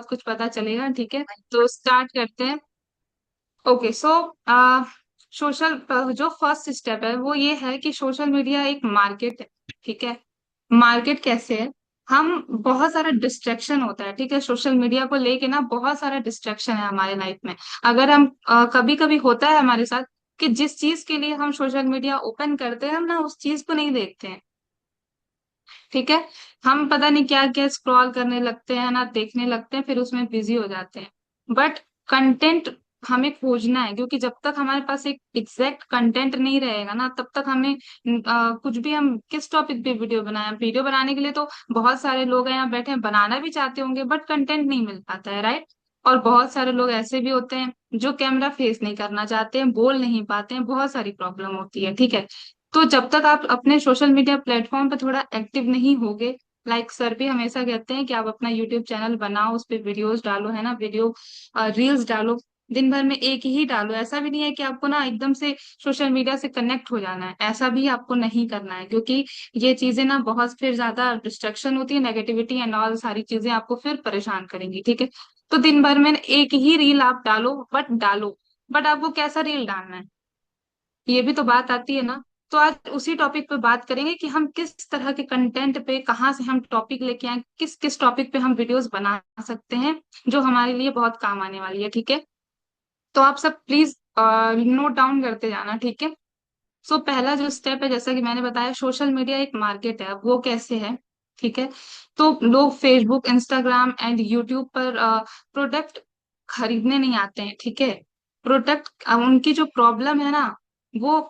बहुत कुछ पता चलेगा। ठीक है, तो स्टार्ट करते हैं। ओके सो सोशल जो फर्स्ट स्टेप है वो ये है कि सोशल मीडिया एक मार्केट है। ठीक है, मार्केट कैसे है? हम बहुत सारा डिस्ट्रैक्शन होता है, ठीक है, सोशल मीडिया को लेके ना बहुत सारा डिस्ट्रैक्शन है हमारे लाइफ में। अगर हम कभी कभी होता है हमारे साथ कि जिस चीज के लिए हम सोशल मीडिया ओपन करते हैं हम ना उस चीज को नहीं देखते हैं। ठीक है, हम पता नहीं क्या क्या स्क्रॉल करने लगते हैं ना, देखने लगते हैं, फिर उसमें बिजी हो जाते हैं। बट कंटेंट हमें खोजना है, क्योंकि जब तक हमारे पास एक एग्जैक्ट कंटेंट नहीं रहेगा ना तब तक हमें कुछ भी, हम किस टॉपिक पे वीडियो बनाए, वीडियो बनाने के लिए तो बहुत सारे लोग हैं यहाँ बैठे हैं, बनाना भी चाहते होंगे बट कंटेंट नहीं मिल पाता है, राइट। और बहुत सारे लोग ऐसे भी होते हैं जो कैमरा फेस नहीं करना चाहते हैं, बोल नहीं पाते हैं, बहुत सारी प्रॉब्लम होती है। ठीक है, तो जब तक आप अपने सोशल मीडिया प्लेटफॉर्म पे थोड़ा एक्टिव नहीं होगे, लाइक सर भी हमेशा कहते हैं कि आप अपना यूट्यूब चैनल बनाओ, उस पे वीडियोस डालो, है ना, वीडियो रील्स डालो, दिन भर में एक ही डालो। ऐसा भी नहीं है कि आपको ना एकदम से सोशल मीडिया से कनेक्ट हो जाना है, ऐसा भी आपको नहीं करना है, क्योंकि ये चीजें ना बहुत फिर ज्यादा डिस्ट्रक्शन होती है, नेगेटिविटी एंड ऑल सारी चीजें आपको फिर परेशान करेंगी। ठीक है, तो दिन भर में एक ही रील आप डालो, बट डालो, बट आपको कैसा रील डालना है, ये भी तो बात आती है ना। तो आज उसी टॉपिक पे बात करेंगे कि हम किस तरह के कंटेंट पे, कहाँ से हम टॉपिक लेके आए, किस किस टॉपिक पे हम वीडियोस बना सकते हैं जो हमारे लिए बहुत काम आने वाली है। ठीक है, तो आप सब प्लीज नोट डाउन करते जाना। ठीक है, सो पहला जो स्टेप है, जैसा कि मैंने बताया, सोशल मीडिया एक मार्केट है। अब वो कैसे है? ठीक है, तो लोग फेसबुक, इंस्टाग्राम एंड यूट्यूब पर प्रोडक्ट खरीदने नहीं आते हैं। ठीक है, प्रोडक्ट, उनकी जो प्रॉब्लम है ना वो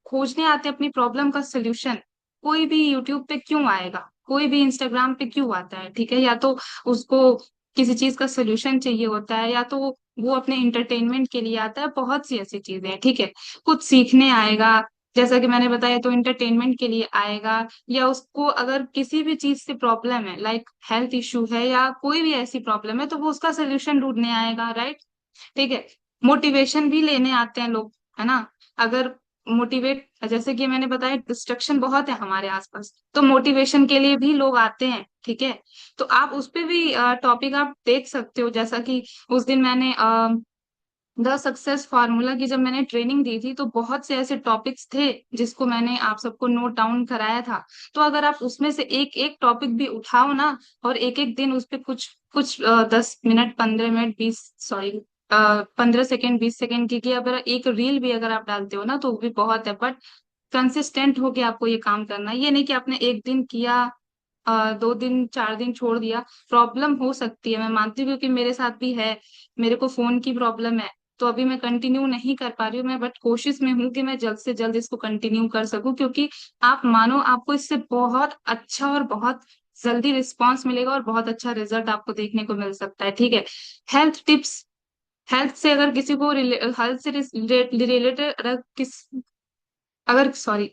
खोजने आते हैं, अपनी प्रॉब्लम का सोल्यूशन। कोई भी यूट्यूब पे क्यों आएगा, कोई भी इंस्टाग्राम पे क्यों आता है? ठीक है, या तो उसको किसी चीज का सोल्यूशन चाहिए होता है, या तो वो अपने इंटरटेनमेंट के लिए आता है, बहुत सी ऐसी चीजें हैं। ठीक है, कुछ सीखने आएगा, जैसा कि मैंने बताया, तो इंटरटेनमेंट के लिए आएगा, या उसको अगर किसी भी चीज से प्रॉब्लम है, लाइक हेल्थ इशू है या कोई भी ऐसी प्रॉब्लम है, तो वो उसका सोल्यूशन ढूंढने आएगा, राइट। ठीक है, मोटिवेशन भी लेने आते हैं लोग, है ना। अगर मोटिवेट, जैसे कि मैंने बताया, डिस्ट्रक्शन बहुत है हमारे आसपास, तो मोटिवेशन के लिए भी लोग आते हैं। ठीक है, तो आप उस पे भी टॉपिक आप देख सकते हो, जैसा कि उस दिन मैंने द सक्सेस फार्मूला की जब मैंने ट्रेनिंग दी थी तो बहुत से ऐसे टॉपिक्स थे जिसको मैंने आप सबको नोट डाउन कराया था। तो अगर आप उसमें से एक एक टॉपिक भी उठाओ ना, और एक एक दिन उस पे कुछ कुछ 10 minute, 15 minute, 20, sorry, 15 second, 20 second की अगर एक रील भी अगर आप डालते हो ना तो वो भी बहुत है। बट कंसिस्टेंट होके आपको ये काम करना है, ये नहीं कि आपने एक दिन किया, 2 दिन, 4 दिन छोड़ दिया। प्रॉब्लम हो सकती है, मैं मानती हूँ, क्योंकि मेरे साथ भी है, मेरे को फोन की प्रॉब्लम है, तो अभी मैं कंटिन्यू नहीं कर पा रही हूँ मैं, बट कोशिश में हूँ कि मैं जल्द से जल्द इसको कंटिन्यू कर सकूं, क्योंकि आप मानो आपको इससे बहुत अच्छा और बहुत जल्दी रिस्पॉन्स मिलेगा और बहुत अच्छा रिजल्ट आपको देखने को मिल सकता है। ठीक है, हेल्थ टिप्स, हेल्थ से अगर किसी को हेल्थ से रिलेटेड अगर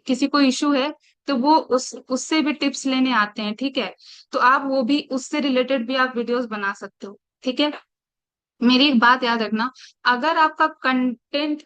किसी को इशू है तो वो उससे भी टिप्स लेने आते हैं। ठीक है, तो आप वो भी, उससे रिलेटेड भी आप वीडियोस बना सकते हो। ठीक है, मेरी एक बात याद रखना, अगर आपका कंटेंट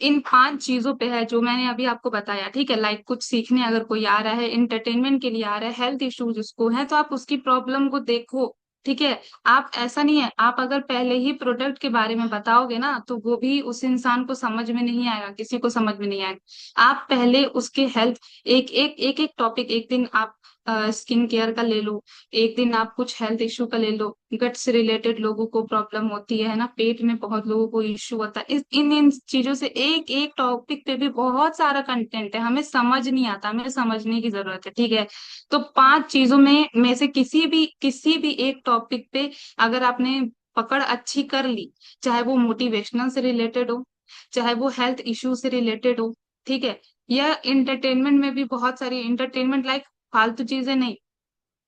इन 5 चीजों पे है जो मैंने अभी आपको बताया, ठीक है, लाइक कुछ सीखने अगर कोई आ रहा है, इंटरटेनमेंट के लिए आ रहा है, हेल्थ इश्यूज उसको है, तो आप उसकी प्रॉब्लम को देखो। ठीक है, आप, ऐसा नहीं है, आप अगर पहले ही प्रोडक्ट के बारे में बताओगे ना तो वो भी उस इंसान को समझ में नहीं आएगा, किसी को समझ में नहीं आएगा। आप पहले उसके हेल्थ, एक एक टॉपिक, एक दिन आप स्किन केयर का ले लो, एक दिन आप कुछ हेल्थ इशू का ले लो, गट से रिलेटेड लोगों को प्रॉब्लम होती है ना, पेट में बहुत लोगों को इश्यू होता है, इन इन चीजों से एक एक टॉपिक पे भी बहुत सारा कंटेंट है, हमें समझ नहीं आता, हमें समझने की जरूरत है। ठीक है, तो 5 चीजों में से किसी भी एक टॉपिक पे अगर आपने पकड़ अच्छी कर ली, चाहे वो मोटिवेशनल से रिलेटेड हो, चाहे वो हेल्थ इश्यू से रिलेटेड हो, ठीक है, या इंटरटेनमेंट में भी बहुत सारी इंटरटेनमेंट, लाइक फालतू चीजें नहीं,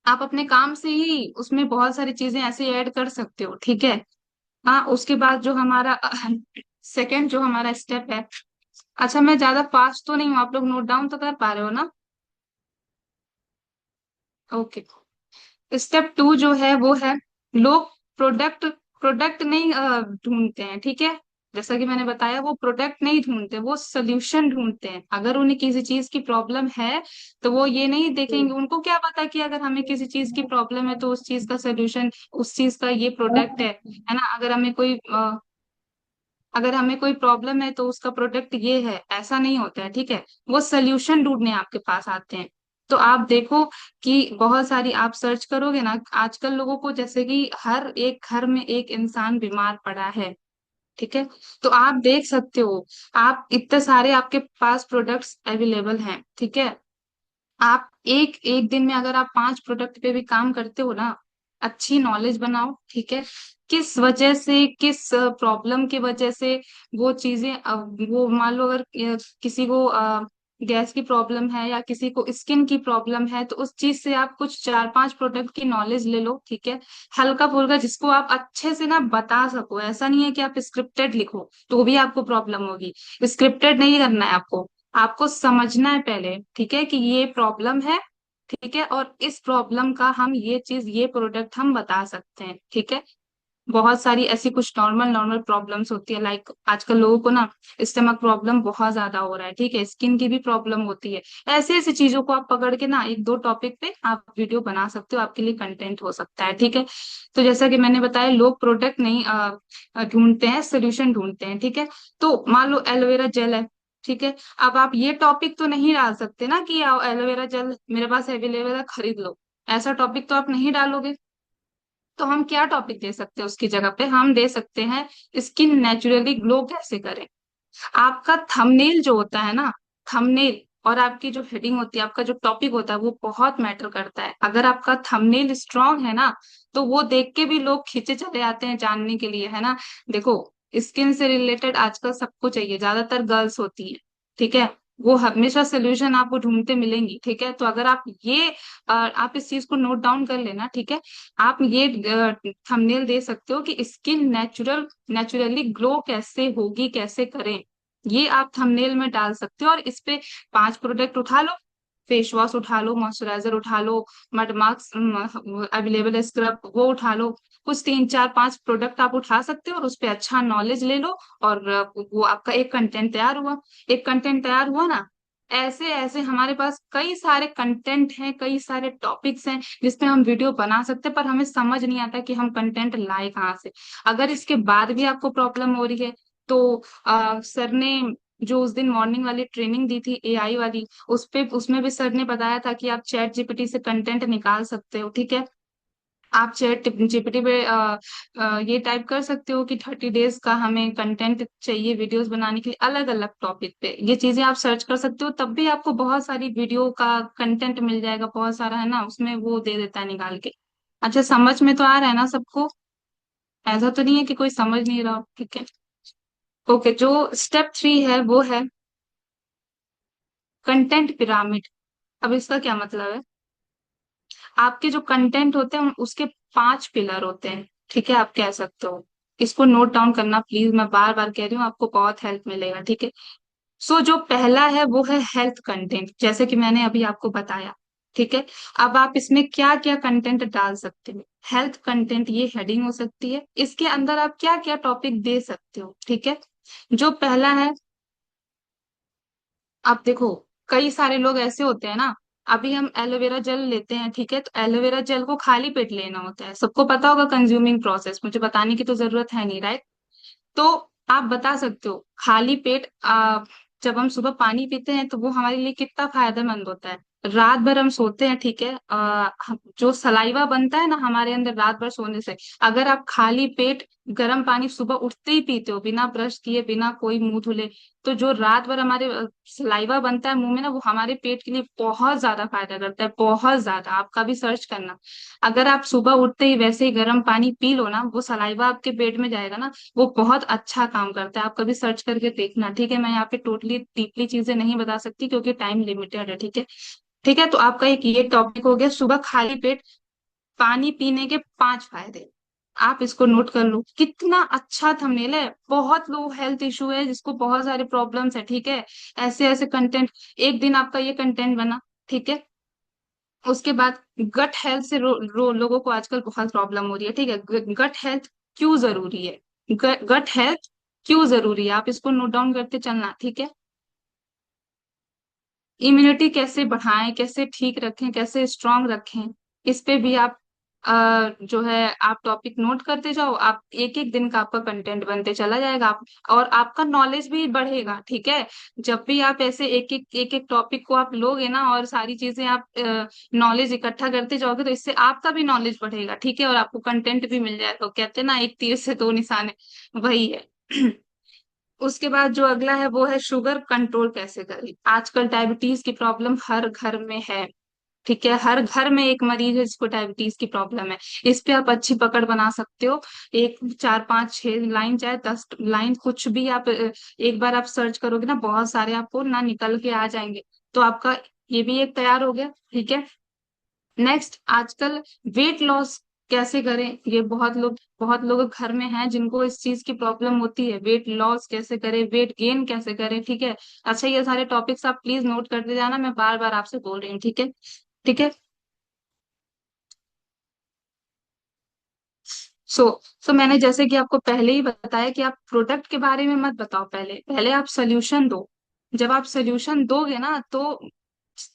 आप अपने काम से ही उसमें बहुत सारी चीजें ऐसे ऐड कर सकते हो। ठीक है, हाँ, उसके बाद जो हमारा सेकंड जो हमारा स्टेप है, अच्छा मैं ज्यादा फास्ट तो नहीं हूँ, आप लोग नोट डाउन तो कर पा रहे हो ना? ओके, स्टेप 2 जो है वो है, लोग प्रोडक्ट प्रोडक्ट नहीं ढूंढते हैं। ठीक है, जैसा कि मैंने बताया, वो प्रोडक्ट नहीं ढूंढते, वो सोल्यूशन ढूंढते हैं। अगर उन्हें किसी चीज की प्रॉब्लम है तो वो ये नहीं देखेंगे, उनको क्या पता कि अगर हमें किसी चीज की प्रॉब्लम है तो उस चीज का सोल्यूशन उस चीज का ये प्रोडक्ट है ना। अगर हमें कोई प्रॉब्लम है तो उसका प्रोडक्ट ये है, ऐसा नहीं होता है, ठीक है। वो सोल्यूशन ढूंढने आपके पास आते हैं। तो आप देखो कि बहुत सारी, आप सर्च करोगे ना आजकल लोगों को, जैसे कि हर एक घर में एक इंसान बीमार पड़ा है, ठीक है। तो आप देख सकते हो, आप इतने सारे आपके पास प्रोडक्ट्स अवेलेबल हैं, ठीक है। आप एक एक दिन में अगर आप 5 प्रोडक्ट पे भी काम करते हो ना, अच्छी नॉलेज बनाओ, ठीक है। किस वजह से, किस प्रॉब्लम की वजह से वो चीजें, वो मान लो अगर किसी को गैस की प्रॉब्लम है या किसी को स्किन की प्रॉब्लम है, तो उस चीज से आप कुछ 4-5 प्रोडक्ट की नॉलेज ले लो, ठीक है। हल्का फुल्का, जिसको आप अच्छे से ना बता सको। ऐसा नहीं है कि आप स्क्रिप्टेड लिखो तो भी आपको प्रॉब्लम होगी। स्क्रिप्टेड नहीं करना है आपको, आपको समझना है पहले, ठीक है, कि ये प्रॉब्लम है, ठीक है, और इस प्रॉब्लम का हम ये चीज, ये प्रोडक्ट हम बता सकते हैं, ठीक है। बहुत सारी ऐसी कुछ नॉर्मल नॉर्मल प्रॉब्लम्स होती है, लाइक आजकल लोगों को ना स्टमक प्रॉब्लम बहुत ज्यादा हो रहा है, ठीक है, स्किन की भी प्रॉब्लम होती है। ऐसी ऐसी चीजों को आप पकड़ के ना 1-2 टॉपिक पे आप वीडियो बना सकते हो, आपके लिए कंटेंट हो सकता है, ठीक है। तो जैसा कि मैंने बताया, लोग प्रोडक्ट नहीं ढूंढते हैं, सोल्यूशन ढूंढते हैं, ठीक है। तो मान लो एलोवेरा जेल है, ठीक है। अब आप ये टॉपिक तो नहीं डाल सकते ना कि एलोवेरा जेल मेरे पास अवेलेबल है, खरीद लो। ऐसा टॉपिक तो आप नहीं डालोगे। तो हम क्या टॉपिक दे सकते हैं उसकी जगह पे? हम दे सकते हैं स्किन नेचुरली ग्लो कैसे करें। आपका थंबनेल जो होता है ना, थंबनेल और आपकी जो हेडिंग होती है, आपका जो टॉपिक होता है, वो बहुत मैटर करता है। अगर आपका थंबनेल स्ट्रांग है ना, तो वो देख के भी लोग खींचे चले आते हैं जानने के लिए, है ना। देखो, स्किन से रिलेटेड आजकल सबको चाहिए, ज्यादातर गर्ल्स होती है, ठीक है। वो हमेशा सोल्यूशन आपको ढूंढते मिलेंगी, ठीक है। तो अगर आप इस चीज को नोट डाउन कर लेना, ठीक है। आप ये थंबनेल दे सकते हो कि स्किन नेचुरली ग्लो कैसे होगी, कैसे करें, ये आप थंबनेल में डाल सकते हो। और इस पे 5 प्रोडक्ट उठा लो, फेस वॉश उठा लो, मॉइस्चराइजर उठा लो, मड मास्क अवेलेबल है, स्क्रब वो उठा लो। कुछ 3-4-5 प्रोडक्ट आप उठा सकते हो और उस पे अच्छा नॉलेज ले लो। और वो आपका एक कंटेंट तैयार हुआ। एक कंटेंट तैयार हुआ ना, ऐसे ऐसे हमारे पास कई सारे कंटेंट हैं, कई सारे टॉपिक्स हैं जिसपे हम वीडियो बना सकते हैं, पर हमें समझ नहीं आता कि हम कंटेंट लाए कहाँ से। अगर इसके बाद भी आपको प्रॉब्लम हो रही है तो सर ने जो उस दिन मॉर्निंग वाली ट्रेनिंग दी थी एआई वाली, उसमें भी सर ने बताया था कि आप चैट जीपीटी से कंटेंट निकाल सकते हो, ठीक है। आप चैट जीपीटी पे ये टाइप कर सकते हो कि 30 डेज का हमें कंटेंट चाहिए वीडियोस बनाने के लिए, अलग अलग टॉपिक पे। ये चीजें आप सर्च कर सकते हो, तब भी आपको बहुत सारी वीडियो का कंटेंट मिल जाएगा, बहुत सारा, है ना, उसमें वो दे देता है निकाल के। अच्छा, समझ में तो आ रहा है ना सबको? ऐसा तो नहीं है कि कोई समझ नहीं रहा हो, ठीक है। ओके, जो स्टेप 3 है वो है कंटेंट पिरामिड। अब इसका क्या मतलब है? आपके जो कंटेंट होते हैं उसके 5 पिलर होते हैं, ठीक है, आप कह सकते हो। इसको नोट डाउन करना प्लीज, मैं बार बार कह रही हूँ, आपको बहुत हेल्प मिलेगा, ठीक है। सो जो पहला है वो है हेल्थ कंटेंट, जैसे कि मैंने अभी आपको बताया, ठीक है। अब आप इसमें क्या क्या कंटेंट डाल सकते हो? हेल्थ कंटेंट, ये हेडिंग हो सकती है, इसके अंदर आप क्या क्या टॉपिक दे सकते हो, ठीक है। जो पहला है, आप देखो, कई सारे लोग ऐसे होते हैं ना, अभी हम एलोवेरा जेल लेते हैं, ठीक है, तो एलोवेरा जेल को खाली पेट लेना होता है, सबको पता होगा कंज्यूमिंग प्रोसेस, मुझे बताने की तो जरूरत है नहीं, राइट। तो आप बता सकते हो खाली पेट जब हम सुबह पानी पीते हैं तो वो हमारे लिए कितना फायदेमंद होता है। रात भर हम सोते हैं, ठीक है, जो सलाइवा बनता है ना हमारे अंदर रात भर सोने से, अगर आप खाली पेट गर्म पानी सुबह उठते ही पीते हो, बिना ब्रश किए, बिना कोई मुंह धुले, तो जो रात भर हमारे सलाइवा बनता है मुंह में ना, वो हमारे पेट के लिए बहुत ज्यादा फायदा करता है, बहुत ज्यादा। आप कभी सर्च करना, अगर आप सुबह उठते ही वैसे ही गर्म पानी पी लो ना, वो सलाइवा आपके पेट में जाएगा ना, वो बहुत अच्छा काम करता है। आप कभी सर्च करके देखना, ठीक है। मैं यहाँ पे टोटली डीपली चीजें नहीं बता सकती क्योंकि टाइम लिमिटेड है, ठीक है। ठीक है, तो आपका एक ये टॉपिक हो गया, सुबह खाली पेट पानी पीने के 5 फायदे। आप इसको नोट कर लो, कितना अच्छा थंबनेल है। बहुत लो हेल्थ इशू है, जिसको बहुत सारे प्रॉब्लम्स है, ठीक है, ऐसे ऐसे कंटेंट, एक दिन आपका ये कंटेंट बना, ठीक है। उसके बाद गट हेल्थ से लोगों को आजकल बहुत प्रॉब्लम हो रही है, ठीक है। गट हेल्थ क्यों जरूरी है? गट हेल्थ क्यों जरूरी है, आप इसको नोट डाउन करते चलना, ठीक है। इम्यूनिटी कैसे बढ़ाएं, कैसे ठीक रखें, कैसे स्ट्रांग रखें, इस पे भी आप जो है आप टॉपिक नोट करते जाओ। आप एक एक दिन का आपका कंटेंट बनते चला जाएगा, आप और आपका नॉलेज भी बढ़ेगा, ठीक है। जब भी आप ऐसे एक एक टॉपिक को आप लोगे ना और सारी चीजें आप नॉलेज इकट्ठा करते जाओगे, तो इससे आपका भी नॉलेज बढ़ेगा, ठीक है, और आपको कंटेंट भी मिल जाएगा। तो कहते हैं ना, एक तीर से दो निशाने, वही है। उसके बाद जो अगला है वो है शुगर कंट्रोल कैसे करें। आजकल डायबिटीज की प्रॉब्लम हर घर में है, ठीक है, हर घर में एक मरीज है जिसको डायबिटीज की प्रॉब्लम है। इस पे आप अच्छी पकड़ बना सकते हो। एक 4 5 6 लाइन चाहे 10 लाइन कुछ भी आप एक बार आप सर्च करोगे ना, बहुत सारे आपको ना निकल के आ जाएंगे। तो आपका ये भी एक तैयार हो गया, ठीक है। नेक्स्ट, आजकल वेट लॉस कैसे करें, ये बहुत लोग घर में हैं जिनको इस चीज की प्रॉब्लम होती है। वेट लॉस कैसे करें, वेट गेन कैसे करें, ठीक है। अच्छा, ये सारे टॉपिक्स आप प्लीज नोट करते जाना, मैं बार बार आपसे बोल रही हूँ, ठीक है। ठीक है। सो सो मैंने जैसे कि आपको पहले ही बताया कि आप प्रोडक्ट के बारे में मत बताओ, पहले पहले आप सोल्यूशन दो। जब आप सोल्यूशन दोगे ना, तो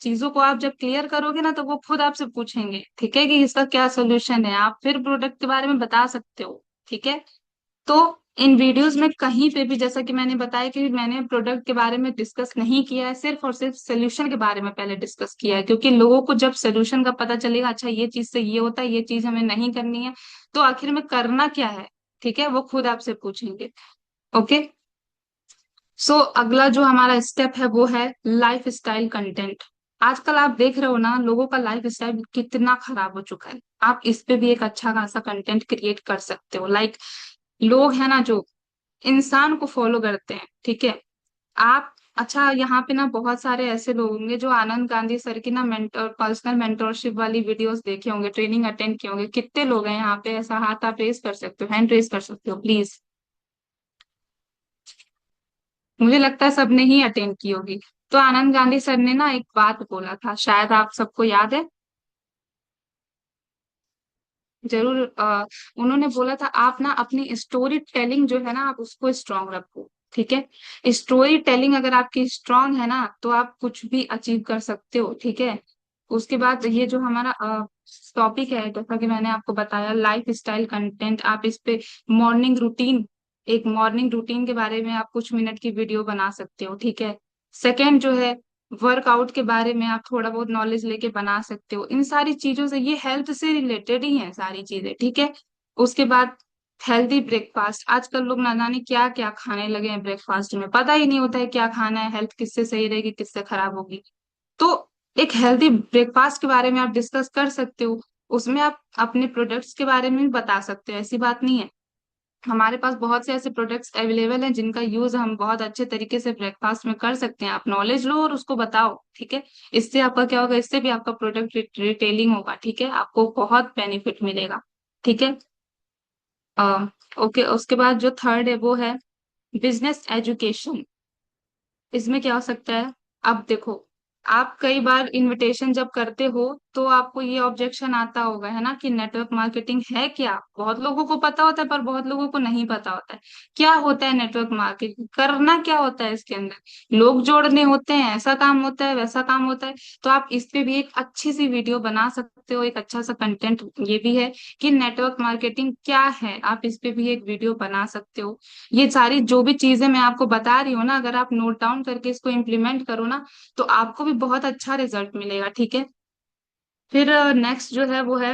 चीजों को आप जब क्लियर करोगे ना, तो वो खुद आपसे पूछेंगे, ठीक है, कि इसका क्या सोल्यूशन है, आप फिर प्रोडक्ट के बारे में बता सकते हो, ठीक है। तो इन वीडियोस में कहीं पे भी, जैसा कि मैंने बताया कि मैंने प्रोडक्ट के बारे में डिस्कस नहीं किया है, सिर्फ और सिर्फ सोल्यूशन के बारे में पहले डिस्कस किया है, क्योंकि लोगों को जब सोल्यूशन का पता चलेगा, अच्छा ये चीज से ये होता है, ये चीज हमें नहीं करनी है, तो आखिर में करना क्या है, ठीक है, वो खुद आपसे पूछेंगे। ओके। सो अगला जो हमारा स्टेप है वो है लाइफ स्टाइल कंटेंट। आजकल आप देख रहे हो ना, लोगों का लाइफ स्टाइल कितना खराब हो चुका है। आप इस पे भी एक अच्छा खासा कंटेंट क्रिएट कर सकते हो। लाइक, लोग है ना जो इंसान को फॉलो करते हैं, ठीक है। आप, अच्छा, यहाँ पे ना बहुत सारे ऐसे लोग होंगे जो आनंद गांधी सर की ना मेंटर पर्सनल मेंटोरशिप वाली वीडियोस देखे होंगे, ट्रेनिंग अटेंड किए होंगे। कितने लोग हैं यहाँ पे, ऐसा हाथ आप रेस कर सकते हो, हैंड रेस कर सकते हो प्लीज। मुझे लगता है सबने ही अटेंड की होगी। तो आनंद गांधी सर ने ना एक बात बोला था, शायद आप सबको याद है। जरूर उन्होंने बोला था, आप ना अपनी स्टोरी टेलिंग जो है ना, आप उसको स्ट्रांग रखो, ठीक है। स्टोरी टेलिंग अगर आपकी स्ट्रांग है ना, तो आप कुछ भी अचीव कर सकते हो, ठीक है। उसके बाद ये जो हमारा टॉपिक है, जैसा कि मैंने आपको बताया, लाइफ स्टाइल कंटेंट, आप इस पे मॉर्निंग रूटीन, एक मॉर्निंग रूटीन के बारे में आप कुछ मिनट की वीडियो बना सकते हो, ठीक है। सेकंड जो है, वर्कआउट के बारे में आप थोड़ा बहुत नॉलेज लेके बना सकते हो। इन सारी चीजों से, ये हेल्थ से रिलेटेड ही है सारी चीजें, ठीक है। उसके बाद हेल्दी ब्रेकफास्ट, आजकल लोग ना जाने क्या क्या खाने लगे हैं, ब्रेकफास्ट में पता ही नहीं होता है क्या खाना है, हेल्थ किससे सही रहेगी किससे खराब होगी। तो एक हेल्दी ब्रेकफास्ट के बारे में आप डिस्कस कर सकते हो। उसमें आप अपने प्रोडक्ट्स के बारे में भी बता सकते हो, ऐसी बात नहीं है। हमारे पास बहुत से ऐसे प्रोडक्ट्स अवेलेबल हैं जिनका यूज हम बहुत अच्छे तरीके से ब्रेकफास्ट में कर सकते हैं। आप नॉलेज लो और उसको बताओ, ठीक है। इससे आपका क्या होगा, इससे भी आपका प्रोडक्ट रिटेलिंग होगा, ठीक है, आपको बहुत बेनिफिट मिलेगा, ठीक है। ओके, उसके बाद जो थर्ड है वो है बिजनेस एजुकेशन। इसमें क्या हो सकता है, अब देखो, आप कई बार इनविटेशन जब करते हो, तो आपको ये ऑब्जेक्शन आता होगा, है ना, कि नेटवर्क मार्केटिंग है क्या। बहुत लोगों को पता होता है पर बहुत लोगों को नहीं पता होता है। क्या होता है नेटवर्क मार्केटिंग, करना क्या होता है इसके अंदर, लोग जोड़ने होते हैं, ऐसा काम होता है, वैसा काम होता है। तो आप इस पे भी एक अच्छी सी वीडियो बना सकते हो, एक अच्छा सा कंटेंट ये भी है कि नेटवर्क मार्केटिंग क्या है, आप इस पे भी एक वीडियो बना सकते हो। ये सारी जो भी चीजें मैं आपको बता रही हूँ ना, अगर आप नोट डाउन करके इसको इम्प्लीमेंट करो ना, तो आपको भी बहुत अच्छा रिजल्ट मिलेगा, ठीक है। फिर नेक्स्ट जो है वो है,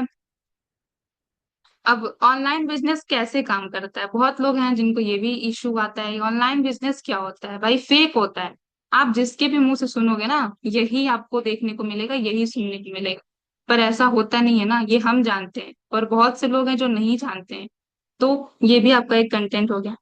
अब ऑनलाइन बिजनेस कैसे काम करता है। बहुत लोग हैं जिनको ये भी इशू आता है, ऑनलाइन बिजनेस क्या होता है भाई, फेक होता है। आप जिसके भी मुंह से सुनोगे ना, यही आपको देखने को मिलेगा, यही सुनने को मिलेगा। पर ऐसा होता नहीं है ना, ये हम जानते हैं, और बहुत से लोग हैं जो नहीं जानते हैं। तो ये भी आपका एक कंटेंट हो गया।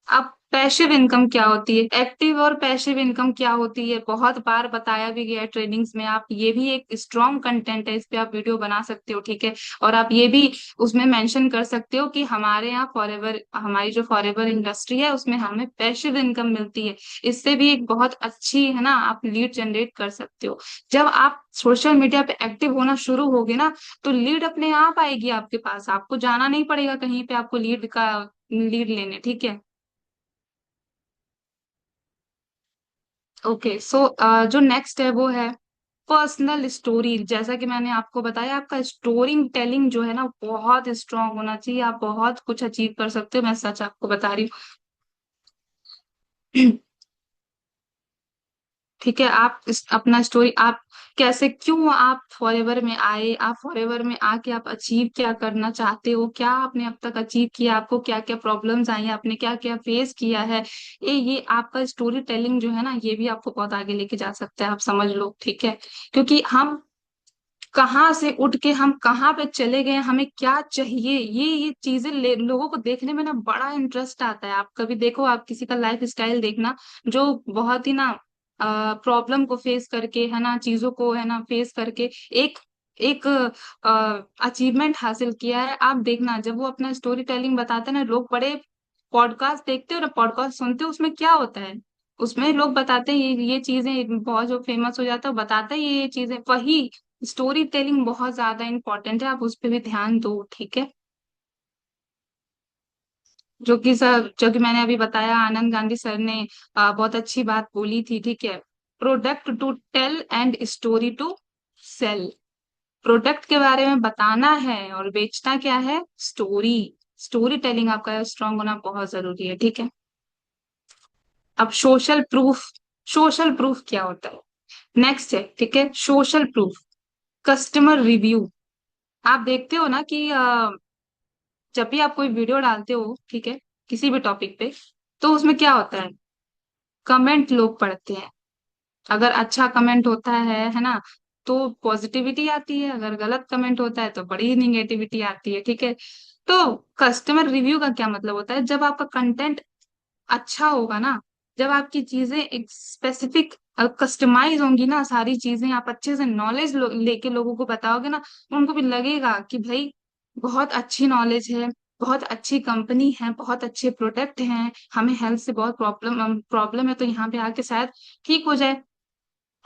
अब पैसिव इनकम क्या होती है, एक्टिव और पैसिव इनकम क्या होती है, बहुत बार बताया भी गया है ट्रेनिंग्स में। आप ये भी एक स्ट्रॉन्ग कंटेंट है, इस पे आप वीडियो बना सकते हो, ठीक है। और आप ये भी उसमें मेंशन कर सकते हो कि हमारे यहाँ फॉरएवर, हमारी जो फॉरएवर इंडस्ट्री है उसमें हमें पैसिव इनकम मिलती है। इससे भी एक बहुत अच्छी, है ना, आप लीड जनरेट कर सकते हो। जब आप सोशल मीडिया पे एक्टिव होना शुरू होगे ना, तो लीड अपने आप आएगी आपके पास, आपको जाना नहीं पड़ेगा कहीं पे आपको लीड लेने, ठीक है। ओके सो जो नेक्स्ट है वो है पर्सनल स्टोरी। जैसा कि मैंने आपको बताया, आपका स्टोरी टेलिंग जो है ना बहुत स्ट्रांग होना चाहिए। आप बहुत कुछ अचीव कर सकते हो, मैं सच आपको बता रही हूँ। ठीक है, आप अपना स्टोरी, आप कैसे, क्यों आप फॉरएवर में आए, आप फॉरएवर में आके आप अचीव क्या करना चाहते हो, क्या आपने अब तक अचीव किया, आपको क्या क्या प्रॉब्लम्स आई हैं, आपने क्या क्या फेस किया है। ये आपका स्टोरी टेलिंग जो है ना, ये भी आपको बहुत आगे लेके जा सकता है, आप समझ लो। ठीक है, क्योंकि हम कहाँ से उठ के हम कहाँ पे चले गए, हमें क्या चाहिए, ये चीजें लोगों को देखने में ना बड़ा इंटरेस्ट आता है। आप कभी देखो, आप किसी का लाइफ स्टाइल देखना जो बहुत ही ना प्रॉब्लम को फेस करके है ना, चीजों को है ना फेस करके एक एक अचीवमेंट हासिल किया है। आप देखना, जब वो अपना स्टोरी टेलिंग बताते हैं ना, लोग बड़े पॉडकास्ट देखते हो ना, पॉडकास्ट सुनते हो, उसमें क्या होता है, उसमें लोग बताते हैं ये चीजें, बहुत जो फेमस हो जाता है वो बताता है ये चीजें, वही स्टोरी टेलिंग बहुत ज्यादा इंपॉर्टेंट है, आप उस पर भी ध्यान दो। ठीक है, जो कि मैंने अभी बताया, आनंद गांधी सर ने बहुत अच्छी बात बोली थी। ठीक है, product to tell and story to sell. Product के बारे में बताना है और बेचना क्या है, स्टोरी। स्टोरी टेलिंग आपका स्ट्रांग होना बहुत जरूरी है। ठीक है, अब सोशल प्रूफ। सोशल प्रूफ क्या होता है, नेक्स्ट है। ठीक है, सोशल प्रूफ, कस्टमर रिव्यू। आप देखते हो ना कि जब भी आप कोई वीडियो डालते हो, ठीक है, किसी भी टॉपिक पे, तो उसमें क्या होता है, कमेंट लोग पढ़ते हैं। अगर अच्छा कमेंट होता है ना, तो पॉजिटिविटी आती है, अगर गलत कमेंट होता है तो बड़ी निगेटिविटी आती है। ठीक है, तो कस्टमर रिव्यू का क्या मतलब होता है, जब आपका कंटेंट अच्छा होगा ना, जब आपकी चीजें एक स्पेसिफिक कस्टमाइज होंगी ना, सारी चीजें आप अच्छे से नॉलेज लेके लोगों को बताओगे ना, उनको भी लगेगा कि भाई बहुत अच्छी नॉलेज है, बहुत अच्छी कंपनी है, बहुत अच्छे प्रोडक्ट हैं, हमें हेल्थ से बहुत प्रॉब्लम प्रॉब्लम है, तो यहाँ पे आके शायद ठीक हो जाए।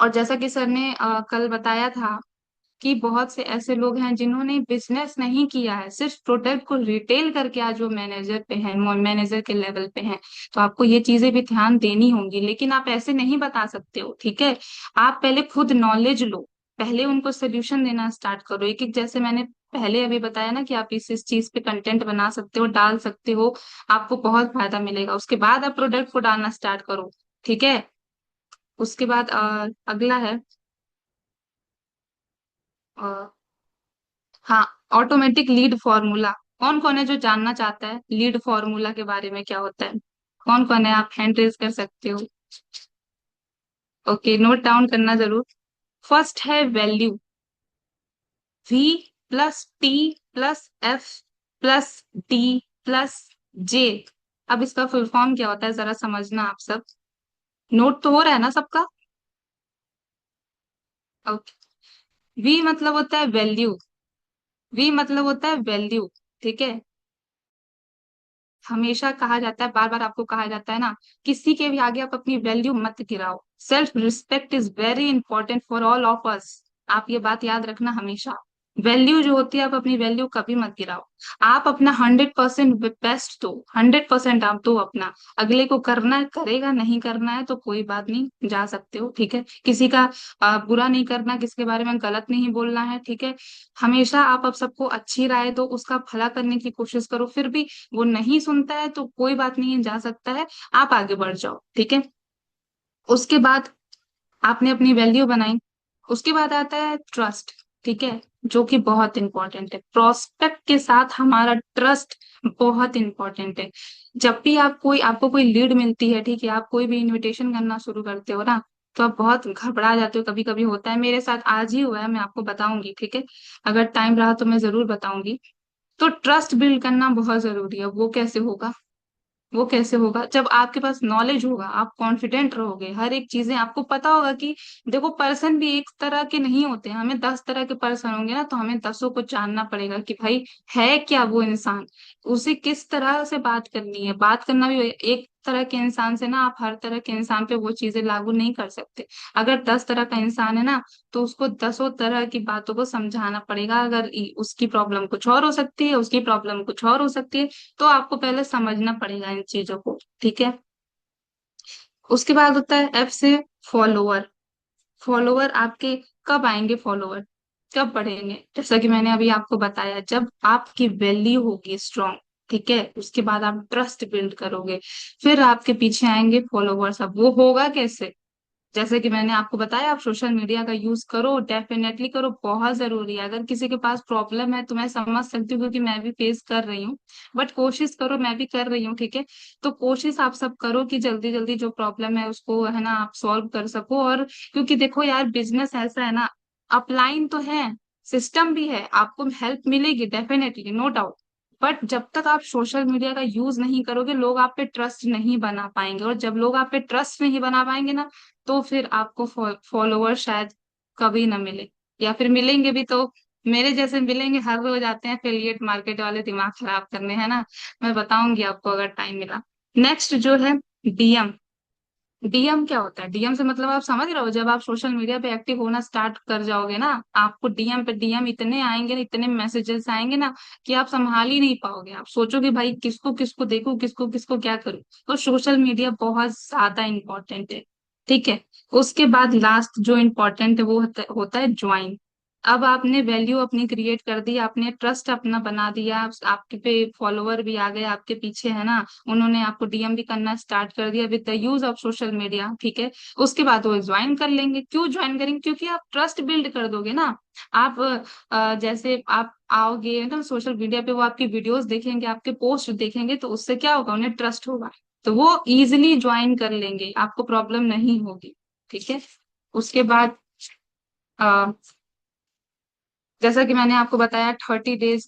और जैसा कि सर ने कल बताया था कि बहुत से ऐसे लोग हैं जिन्होंने बिजनेस नहीं किया है, सिर्फ प्रोडक्ट को रिटेल करके आज वो मैनेजर पे हैं, मैनेजर के लेवल पे हैं। तो आपको ये चीजें भी ध्यान देनी होंगी, लेकिन आप ऐसे नहीं बता सकते हो। ठीक है, आप पहले खुद नॉलेज लो, पहले उनको सोल्यूशन देना स्टार्ट करो एक एक। जैसे मैंने पहले अभी बताया ना कि आप इस चीज पे कंटेंट बना सकते हो, डाल सकते हो, आपको बहुत फायदा मिलेगा, उसके बाद आप प्रोडक्ट को डालना स्टार्ट करो। ठीक है, उसके बाद अगला है, हाँ, ऑटोमेटिक लीड फॉर्मूला। कौन कौन है जो जानना चाहता है लीड फॉर्मूला के बारे में क्या होता है, कौन कौन है, आप हैंड रेज कर सकते हो। ओके, नोट डाउन करना जरूर। फर्स्ट है value, V plus T plus F plus D plus J. अब इसका फुल फॉर्म क्या होता है जरा समझना आप सब, नोट तो हो रहा है ना सबका। ओके, वी मतलब होता है वैल्यू, वी मतलब होता है वैल्यू। ठीक है, हमेशा कहा जाता है, बार बार आपको कहा जाता है ना, किसी के भी आगे आप अपनी वैल्यू मत गिराओ। Self respect is very important for all of us. आप ये बात याद रखना हमेशा, वैल्यू जो होती है, आप अपनी वैल्यू कभी मत गिराओ। आप अपना 100% बेस्ट दो, 100% आप दो अपना। अगले को करना है करेगा, नहीं करना है तो कोई बात नहीं, जा सकते हो। ठीक है, किसी का बुरा नहीं करना, किसी के बारे में गलत नहीं बोलना है। ठीक है, हमेशा आप अब सबको अच्छी राय दो, उसका भला करने की कोशिश करो। फिर भी वो नहीं सुनता है तो कोई बात नहीं है, जा सकता है, आप आगे बढ़ जाओ। ठीक है, उसके बाद आपने अपनी वैल्यू बनाई, उसके बाद आता है ट्रस्ट। ठीक है, जो कि बहुत इंपॉर्टेंट है, प्रोस्पेक्ट के साथ हमारा ट्रस्ट बहुत इंपॉर्टेंट है। जब भी आप कोई आपको कोई लीड मिलती है, ठीक है, आप कोई भी इनविटेशन करना शुरू करते हो ना, तो आप बहुत घबरा जाते हो, कभी कभी होता है, मेरे साथ आज ही हुआ है, मैं आपको बताऊंगी। ठीक है, अगर टाइम रहा तो मैं जरूर बताऊंगी। तो ट्रस्ट बिल्ड करना बहुत जरूरी है, वो कैसे होगा, वो कैसे होगा, जब आपके पास नॉलेज होगा, आप कॉन्फिडेंट रहोगे, हर एक चीजें आपको पता होगा कि देखो, पर्सन भी एक तरह के नहीं होते हैं, हमें 10 तरह के पर्सन होंगे ना, तो हमें 10ओं को जानना पड़ेगा कि भाई है क्या वो इंसान, उसे किस तरह से बात करनी है। बात करना भी एक तरह के इंसान से ना, आप हर तरह के इंसान पे वो चीजें लागू नहीं कर सकते। अगर 10 तरह का इंसान है ना, तो उसको 10ओं तरह की बातों को समझाना पड़ेगा। अगर उसकी प्रॉब्लम कुछ और हो सकती है, उसकी प्रॉब्लम कुछ और हो सकती है, तो आपको पहले समझना पड़ेगा इन चीजों को। ठीक है, उसके बाद होता है एफ से फॉलोवर। फॉलोवर आपके कब आएंगे? फॉलोवर कब बढ़ेंगे? जैसा कि मैंने अभी आपको बताया, जब आपकी वैल्यू होगी स्ट्रांग, ठीक है, उसके बाद आप ट्रस्ट बिल्ड करोगे, फिर आपके पीछे आएंगे फॉलोवर्स। अब वो होगा कैसे? जैसे कि मैंने आपको बताया, आप सोशल मीडिया का यूज करो, डेफिनेटली करो, बहुत जरूरी है। अगर किसी के पास प्रॉब्लम है तो मैं समझ सकती हूँ, क्योंकि मैं भी फेस कर रही हूँ। बट कोशिश करो, मैं भी कर रही हूँ, ठीक है। तो कोशिश आप सब करो कि जल्दी जल्दी जो प्रॉब्लम है उसको, है ना, आप सॉल्व कर सको। और क्योंकि देखो यार, बिजनेस ऐसा है ना, अपलाइन तो है, सिस्टम भी है, आपको हेल्प मिलेगी डेफिनेटली, नो डाउट। बट जब तक आप सोशल मीडिया का यूज नहीं करोगे, लोग आप पे ट्रस्ट नहीं बना पाएंगे, और जब लोग आप पे ट्रस्ट नहीं बना पाएंगे ना, तो फिर आपको फॉलोवर शायद कभी ना मिले, या फिर मिलेंगे भी तो मेरे जैसे मिलेंगे, हर रोज आते हैं एफिलिएट मार्केट वाले दिमाग खराब करने, है ना। मैं बताऊंगी आपको अगर टाइम मिला। नेक्स्ट जो है, डीएम। डीएम क्या होता है? डीएम से मतलब आप समझ रहे हो, जब आप सोशल मीडिया पे एक्टिव होना स्टार्ट कर जाओगे ना, आपको डीएम पे डीएम इतने आएंगे ना, इतने मैसेजेस आएंगे ना, कि आप संभाल ही नहीं पाओगे। आप सोचोगे भाई किसको किसको देखूं, किसको किसको क्या करूं। तो सोशल मीडिया बहुत ज्यादा इंपॉर्टेंट है, ठीक है। उसके बाद लास्ट जो इम्पोर्टेंट है वो होता है ज्वाइन। अब आपने वैल्यू अपनी क्रिएट कर दी, आपने ट्रस्ट अपना बना दिया, आपके पे फॉलोवर भी आ गए आपके पीछे, है ना, उन्होंने आपको डीएम भी करना स्टार्ट कर दिया with the use of social media, ठीक है। उसके बाद वो ज्वाइन कर लेंगे। क्यों ज्वाइन करेंगे? क्योंकि आप ट्रस्ट बिल्ड कर दोगे ना। आप जैसे आप आओगे ना सोशल मीडिया पे, वो आपकी वीडियोस देखेंगे, आपके पोस्ट देखेंगे, तो उससे क्या होगा, उन्हें ट्रस्ट होगा, तो वो इजिली ज्वाइन कर लेंगे, आपको प्रॉब्लम नहीं होगी, ठीक है। उसके बाद जैसा कि मैंने आपको बताया, 30 डेज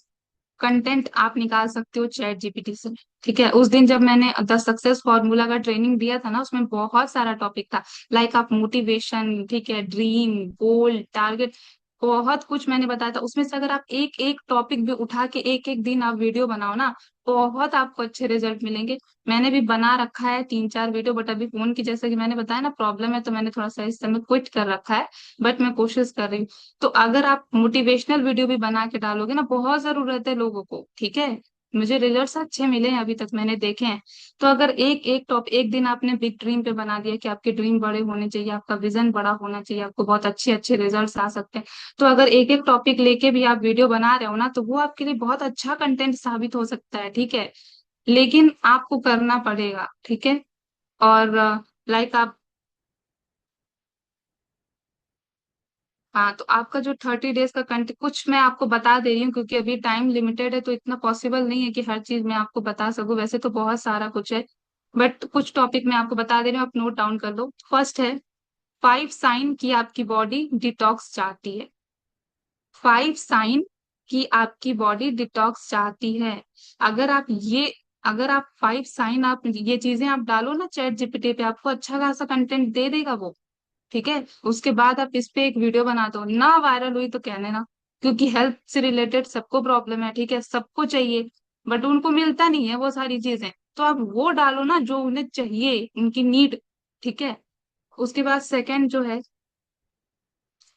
कंटेंट आप निकाल सकते हो चैट जीपीटी से, ठीक है। उस दिन जब मैंने द सक्सेस फॉर्मूला का ट्रेनिंग दिया था ना, उसमें बहुत सारा टॉपिक था, लाइक आप मोटिवेशन, ठीक है, ड्रीम, गोल, टारगेट, बहुत कुछ मैंने बताया था। उसमें से अगर आप एक एक टॉपिक भी उठा के एक एक दिन आप वीडियो बनाओ ना, बहुत आपको अच्छे रिजल्ट मिलेंगे। मैंने भी बना रखा है 3-4 वीडियो, बट अभी फोन की, जैसे कि मैंने बताया ना, प्रॉब्लम है, तो मैंने थोड़ा सा इस समय क्विट कर रखा है। बट मैं कोशिश कर रही हूँ। तो अगर आप मोटिवेशनल वीडियो भी बना के डालोगे ना, बहुत जरूरत है लोगों को, ठीक है। मुझे रिजल्ट्स अच्छे मिले हैं, अभी तक मैंने देखे हैं। तो अगर एक एक टॉप एक दिन आपने बिग ड्रीम पे बना दिया कि आपके ड्रीम बड़े होने चाहिए, आपका विजन बड़ा होना चाहिए, आपको बहुत अच्छे अच्छे रिजल्ट्स आ सकते हैं, तो अगर एक एक टॉपिक लेके भी आप वीडियो बना रहे हो ना, तो वो आपके लिए बहुत अच्छा कंटेंट साबित हो सकता है, ठीक है। लेकिन आपको करना पड़ेगा, ठीक है। और लाइक आप, हाँ, तो आपका जो 30 डेज का कंटेंट, कुछ मैं आपको बता दे रही हूँ, क्योंकि अभी टाइम लिमिटेड है, तो इतना पॉसिबल नहीं है कि हर चीज मैं आपको बता सकूं, वैसे तो बहुत सारा कुछ है। बट कुछ टॉपिक मैं आपको बता दे रही हूँ, आप नोट डाउन कर लो। फर्स्ट है, 5 साइन की आपकी बॉडी डिटॉक्स चाहती है। 5 साइन की आपकी बॉडी डिटॉक्स चाहती है। अगर आप ये अगर आप 5 साइन, आप ये चीजें आप डालो ना चैट जीपीटी पे, आपको अच्छा खासा कंटेंट दे देगा वो, ठीक है। उसके बाद आप इस पे एक वीडियो बना दो ना, वायरल हुई तो कहने ना, क्योंकि हेल्थ से रिलेटेड सबको प्रॉब्लम है, ठीक है, सबको चाहिए, बट उनको मिलता नहीं है वो सारी चीजें। तो आप वो डालो ना जो उन्हें चाहिए, उनकी नीड, ठीक है। उसके बाद सेकंड जो है,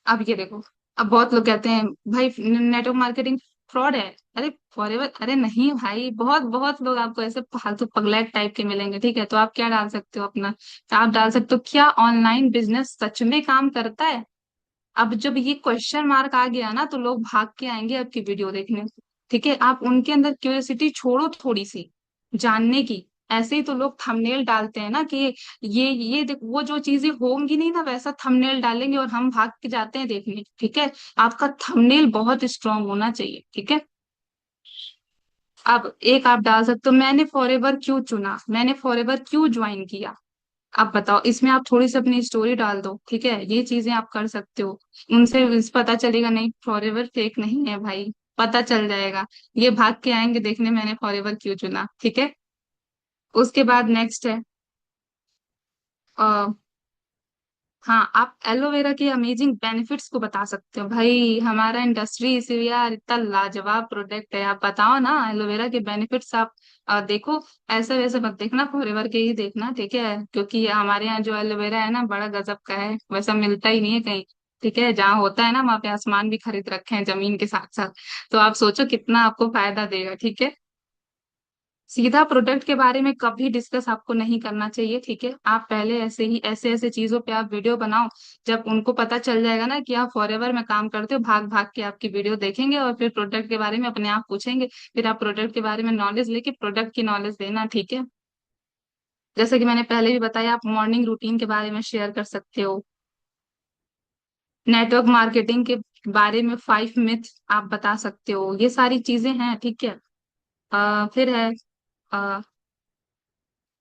अब ये देखो, अब बहुत लोग कहते हैं भाई नेटवर्क मार्केटिंग फ्रॉड है। अरे फॉरएवर, अरे नहीं भाई, बहुत बहुत लोग आपको ऐसे फालतू पगलैट टाइप के मिलेंगे, ठीक है। तो आप क्या डाल सकते हो अपना, आप डाल सकते हो, क्या ऑनलाइन बिजनेस सच में काम करता है? अब जब ये क्वेश्चन मार्क आ गया ना, तो लोग भाग के आएंगे आपकी वीडियो देखने, ठीक है। आप उनके अंदर क्यूरियोसिटी छोड़ो थोड़ी सी जानने की। ऐसे ही तो लोग थंबनेल डालते हैं ना कि ये देख, वो जो चीजें होंगी नहीं ना, वैसा थंबनेल डालेंगे और हम भाग के जाते हैं देखने, ठीक है। आपका थंबनेल बहुत स्ट्रांग होना चाहिए, ठीक है। अब एक आप डाल सकते हो, मैंने फॉरएवर क्यों चुना, मैंने फॉरएवर क्यों ज्वाइन किया। आप बताओ, इसमें आप थोड़ी सी अपनी स्टोरी डाल दो, ठीक है। ये चीजें आप कर सकते हो। उनसे पता चलेगा, नहीं फॉरएवर फेक नहीं है भाई, पता चल जाएगा। ये भाग के आएंगे देखने मैंने फॉरएवर क्यों चुना, ठीक है। उसके बाद नेक्स्ट है, आ, हाँ, आप एलोवेरा के अमेजिंग बेनिफिट्स को बता सकते हो। भाई हमारा इंडस्ट्री इसे यार इतना लाजवाब प्रोडक्ट है, आप बताओ ना एलोवेरा के बेनिफिट्स। आप देखो, ऐसे वैसे मत देखना, फॉरएवर के ही देखना, ठीक है, क्योंकि हमारे यहाँ जो एलोवेरा है ना, बड़ा गजब का है, वैसा मिलता ही नहीं है कहीं, ठीक है। जहाँ होता है ना, वहाँ पे आसमान भी खरीद रखे हैं जमीन के साथ साथ। तो आप सोचो कितना आपको फायदा देगा, ठीक है। सीधा प्रोडक्ट के बारे में कभी डिस्कस आपको नहीं करना चाहिए, ठीक है। आप पहले ऐसे ही ऐसे ऐसे चीजों पे आप वीडियो बनाओ। जब उनको पता चल जाएगा ना कि आप फॉरएवर में काम करते हो, भाग भाग के आपकी वीडियो देखेंगे और फिर प्रोडक्ट के बारे में अपने आप पूछेंगे। फिर आप प्रोडक्ट के बारे में नॉलेज लेके प्रोडक्ट की नॉलेज देना, ठीक है। जैसे कि मैंने पहले भी बताया, आप मॉर्निंग रूटीन के बारे में शेयर कर सकते हो। नेटवर्क मार्केटिंग के बारे में 5 मिथ आप बता सकते हो। ये सारी चीजें हैं, ठीक है। फिर है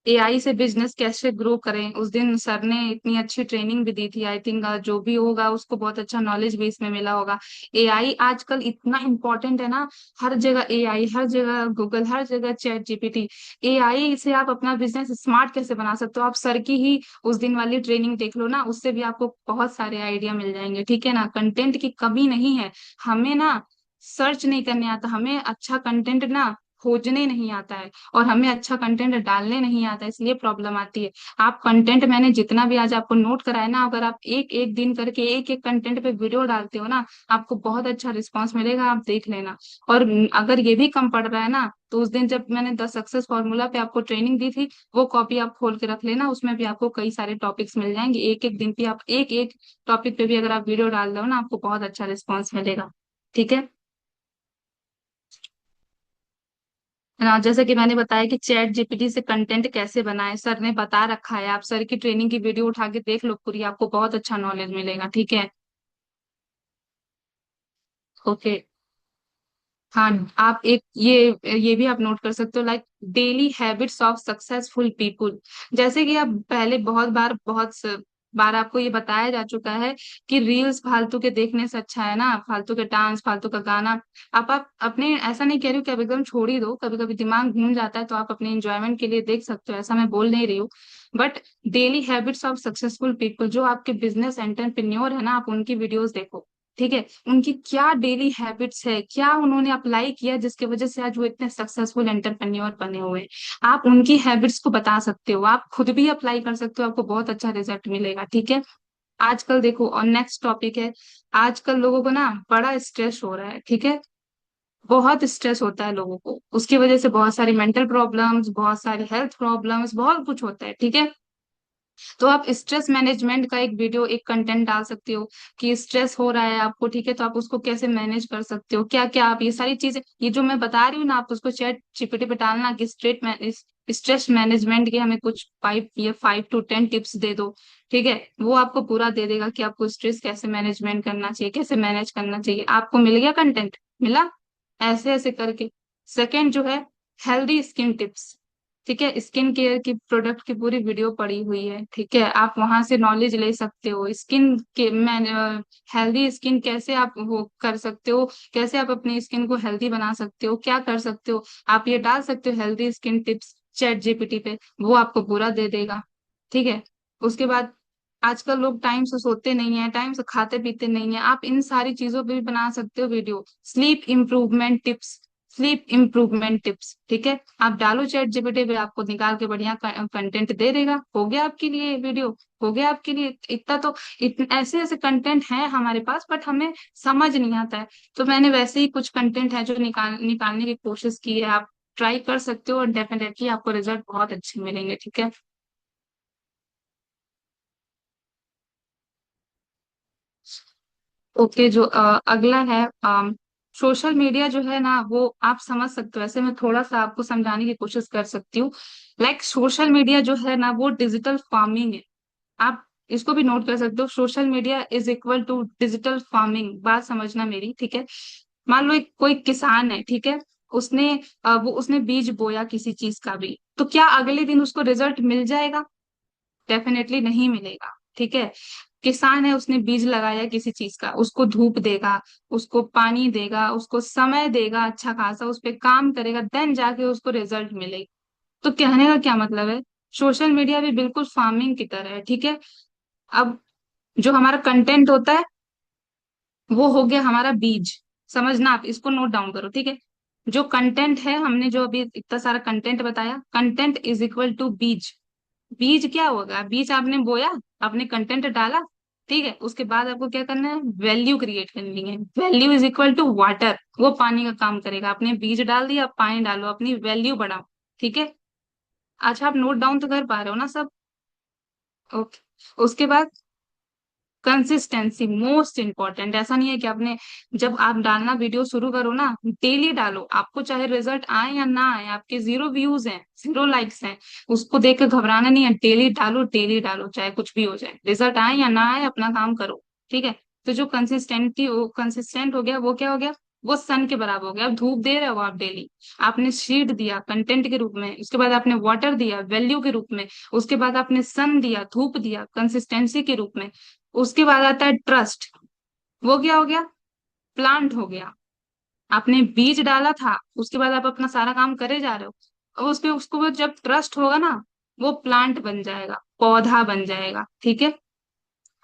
एआई से बिजनेस कैसे ग्रो करें। उस दिन सर ने इतनी अच्छी ट्रेनिंग भी दी थी, आई थिंक जो भी होगा उसको बहुत अच्छा नॉलेज भी इसमें मिला होगा। एआई आजकल इतना इम्पोर्टेंट है ना, हर जगह एआई, हर जगह गूगल, हर जगह चैट जीपीटी। एआई से आप अपना बिजनेस स्मार्ट कैसे बना सकते हो, आप सर की ही उस दिन वाली ट्रेनिंग देख लो ना, उससे भी आपको बहुत सारे आइडिया मिल जाएंगे, ठीक है ना। कंटेंट की कमी नहीं है, हमें ना सर्च नहीं करने आता, हमें अच्छा कंटेंट ना खोजने नहीं आता है, और हमें अच्छा कंटेंट डालने नहीं आता है, इसलिए प्रॉब्लम आती है। आप कंटेंट, मैंने जितना भी आज आपको नोट कराया ना, अगर आप एक एक दिन करके एक एक कंटेंट पे वीडियो डालते हो ना, आपको बहुत अच्छा रिस्पांस मिलेगा, आप देख लेना। और अगर ये भी कम पड़ रहा है ना, तो उस दिन जब मैंने द सक्सेस फॉर्मूला पे आपको ट्रेनिंग दी थी, वो कॉपी आप खोल के रख लेना, उसमें भी आपको कई सारे टॉपिक्स मिल जाएंगे। एक एक दिन पे आप एक एक टॉपिक पे भी अगर आप वीडियो डाल रहे हो ना, आपको बहुत अच्छा रिस्पॉन्स मिलेगा, ठीक है। जैसे कि मैंने बताया कि चैट जीपीटी से कंटेंट कैसे बनाए, सर ने बता रखा है। आप सर की ट्रेनिंग की वीडियो उठा के देख लो पूरी, आपको बहुत अच्छा नॉलेज मिलेगा, ठीक है। ओके। हाँ, आप एक ये भी आप नोट कर सकते हो, like daily habits of successful people. जैसे कि आप पहले बार आपको ये बताया जा चुका है कि रील्स फालतू के देखने से अच्छा है ना, फालतू के डांस, फालतू का गाना। आप अपने, ऐसा नहीं कह रही हूँ कि आप एकदम छोड़ ही दो, कभी कभी दिमाग घूम जाता है तो आप अपने एंजॉयमेंट के लिए देख सकते हो, ऐसा मैं बोल नहीं रही हूँ। But daily habits of successful people, जो आपके बिजनेस एंटरप्रेन्योर है ना, आप उनकी वीडियोस देखो, ठीक है। उनकी क्या डेली हैबिट्स है, क्या उन्होंने अप्लाई किया जिसकी वजह से आज वो इतने सक्सेसफुल एंटरप्रेन्योर बने हुए हैं। आप उनकी हैबिट्स को बता सकते हो, आप खुद भी अप्लाई कर सकते हो, आपको बहुत अच्छा रिजल्ट मिलेगा, ठीक है। आजकल देखो, और नेक्स्ट टॉपिक है, आजकल लोगों को ना बड़ा स्ट्रेस हो रहा है, ठीक है। बहुत स्ट्रेस होता है लोगों को, उसकी वजह से बहुत सारी मेंटल प्रॉब्लम्स, बहुत सारी हेल्थ प्रॉब्लम्स, बहुत कुछ होता है, ठीक है। तो आप स्ट्रेस मैनेजमेंट का एक वीडियो, एक कंटेंट डाल सकते हो कि स्ट्रेस हो रहा है आपको, ठीक है, तो आप उसको कैसे मैनेज कर सकते हो, क्या क्या आप ये सारी चीजें, ये जो मैं बता रही हूँ ना, आप उसको चैट जीपीटी पे डालना कि स्ट्रेस मैनेजमेंट के हमें कुछ 5 या 5 to 10 टिप्स दे दो, ठीक है। वो आपको पूरा दे देगा कि आपको स्ट्रेस कैसे मैनेजमेंट करना चाहिए, कैसे मैनेज करना चाहिए। आपको मिल गया कंटेंट, मिला, ऐसे ऐसे करके। सेकेंड जो है, हेल्दी स्किन टिप्स, ठीक है। स्किन केयर की प्रोडक्ट की पूरी वीडियो पड़ी हुई है, ठीक है, आप वहां से नॉलेज ले सकते हो। स्किन के मैं हेल्दी स्किन कैसे आप वो कर सकते हो, कैसे आप अपनी स्किन को हेल्दी बना सकते हो, क्या कर सकते हो, आप ये डाल सकते हो healthy skin tips chat GPT पे, वो आपको पूरा दे देगा, ठीक है। उसके बाद, आजकल लोग टाइम से सोते नहीं है, टाइम से खाते पीते नहीं है, आप इन सारी चीजों पे भी बना सकते हो वीडियो। स्लीप इम्प्रूवमेंट टिप्स, ठीक है। आप डालो चैट जीपीटी पे, आपको निकाल के बढ़िया कंटेंट दे देगा, हो गया आपके लिए वीडियो, हो गया आपके लिए इतना तो। ऐसे ऐसे कंटेंट है हमारे पास, बट हमें समझ नहीं आता है। तो मैंने वैसे ही कुछ कंटेंट है जो निकालने की कोशिश की है, आप ट्राई कर सकते हो और डेफिनेटली आपको रिजल्ट बहुत अच्छे मिलेंगे, ठीक है। ओके, जो अगला है, सोशल मीडिया जो है ना, वो आप समझ सकते हो, ऐसे मैं थोड़ा सा आपको समझाने की कोशिश कर सकती हूँ। लाइक सोशल मीडिया जो है ना, वो डिजिटल फार्मिंग है। आप इसको भी नोट कर सकते हो, social media is equal to digital farming. बात समझना मेरी, ठीक है। मान लो एक कोई किसान है, ठीक है, उसने वो उसने बीज बोया किसी चीज का भी, तो क्या अगले दिन उसको रिजल्ट मिल जाएगा? डेफिनेटली नहीं मिलेगा, ठीक है। किसान है, उसने बीज लगाया किसी चीज का, उसको धूप देगा, उसको पानी देगा, उसको समय देगा, अच्छा खासा उस पे काम करेगा, देन जाके उसको रिजल्ट मिलेगा। तो कहने का क्या मतलब है, सोशल मीडिया भी बिल्कुल फार्मिंग की तरह है, ठीक है। अब जो हमारा कंटेंट होता है, वो हो गया हमारा बीज। समझना, आप इसको नोट डाउन करो, ठीक है। जो कंटेंट है, हमने जो अभी इतना सारा कंटेंट बताया, कंटेंट इज इक्वल टू बीज। बीज क्या होगा, बीज आपने बोया, आपने कंटेंट डाला, ठीक है। उसके बाद आपको क्या करना है, वैल्यू क्रिएट करनी है। Value is equal to water, वो पानी का काम करेगा। आपने बीज डाल दिया, आप पानी डालो, अपनी वैल्यू बढ़ाओ, ठीक है। अच्छा, आप नोट डाउन तो कर पा रहे हो ना सब? ओके। उसके बाद कंसिस्टेंसी मोस्ट इम्पोर्टेंट। ऐसा नहीं है कि आपने, जब आप डालना वीडियो शुरू करो ना, डेली डालो। आपको चाहे रिजल्ट आए या ना आए, आपके 0 व्यूज हैं, 0 लाइक्स हैं, उसको देख के घबराना नहीं है। डेली डालो, डेली डालो, चाहे कुछ भी हो जाए, रिजल्ट आए या ना आए, अपना काम करो। ठीक है। तो जो कंसिस्टेंट हो गया, वो क्या हो गया? वो सन के बराबर हो गया। अब धूप दे रहे हो आप डेली, आपने शीड दिया कंटेंट के रूप में, उसके बाद आपने वाटर दिया वैल्यू के रूप में, उसके बाद आपने सन दिया, धूप दिया कंसिस्टेंसी के रूप में, उसके बाद आता है ट्रस्ट। वो क्या हो गया? प्लांट हो गया। आपने बीज डाला था, उसके बाद आप अपना सारा काम करे जा रहे हो, और उसके उसको बाद जब ट्रस्ट होगा ना, वो प्लांट बन जाएगा, पौधा बन जाएगा। ठीक है।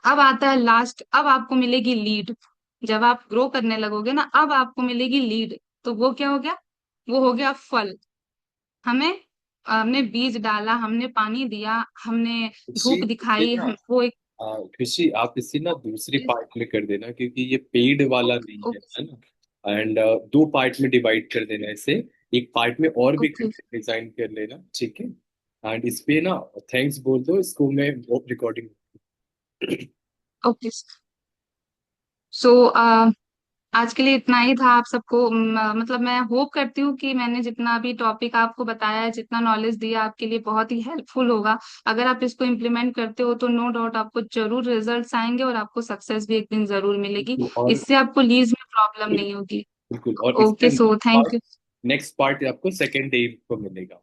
अब आता है लास्ट, अब आपको मिलेगी लीड। जब आप ग्रो करने लगोगे ना, अब आपको मिलेगी लीड। तो वो क्या हो गया? वो हो गया फल। हमें हमने बीज डाला, हमने पानी दिया, हमने खुशी धूप इसे दिखाई, ना, हम वो एक। खुशी आप इसे ना दूसरे पार्ट में कर देना, क्योंकि ये पेड वाला ओके नहीं ओके है ना। एंड दो पार्ट में डिवाइड कर देना इसे। एक पार्ट में और भी ओके कंटेंट डिजाइन कर लेना, ठीक है। एंड इस पे ना थैंक्स बोल दो, इसको मैं रिकॉर्डिंग। ओके। सो आज के लिए इतना ही था। आप सबको मतलब मैं होप करती हूँ कि मैंने जितना भी टॉपिक आपको बताया है, जितना नॉलेज दिया, आपके लिए बहुत ही हेल्पफुल होगा। अगर आप इसको इम्प्लीमेंट करते हो तो नो डाउट आपको जरूर रिजल्ट्स आएंगे, और आपको सक्सेस भी एक दिन जरूर मिलेगी। और इससे आपको लीज में प्रॉब्लम नहीं होगी। बिल्कुल, और इसका okay, so thank you. Next part आपको सेकेंड डे को मिलेगा।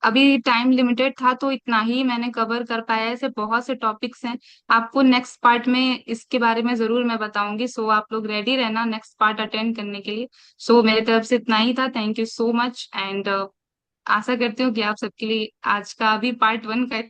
अभी टाइम लिमिटेड था तो इतना ही मैंने कवर कर पाया। ऐसे बहुत से टॉपिक्स हैं, आपको नेक्स्ट पार्ट में इसके बारे में जरूर मैं बताऊंगी। सो आप लोग रेडी रहना नेक्स्ट पार्ट अटेंड करने के लिए। सो मेरे तरफ से इतना ही था। Thank you so much, and आशा करती हूँ कि आप सबके लिए आज का अभी पार्ट 1 का इतना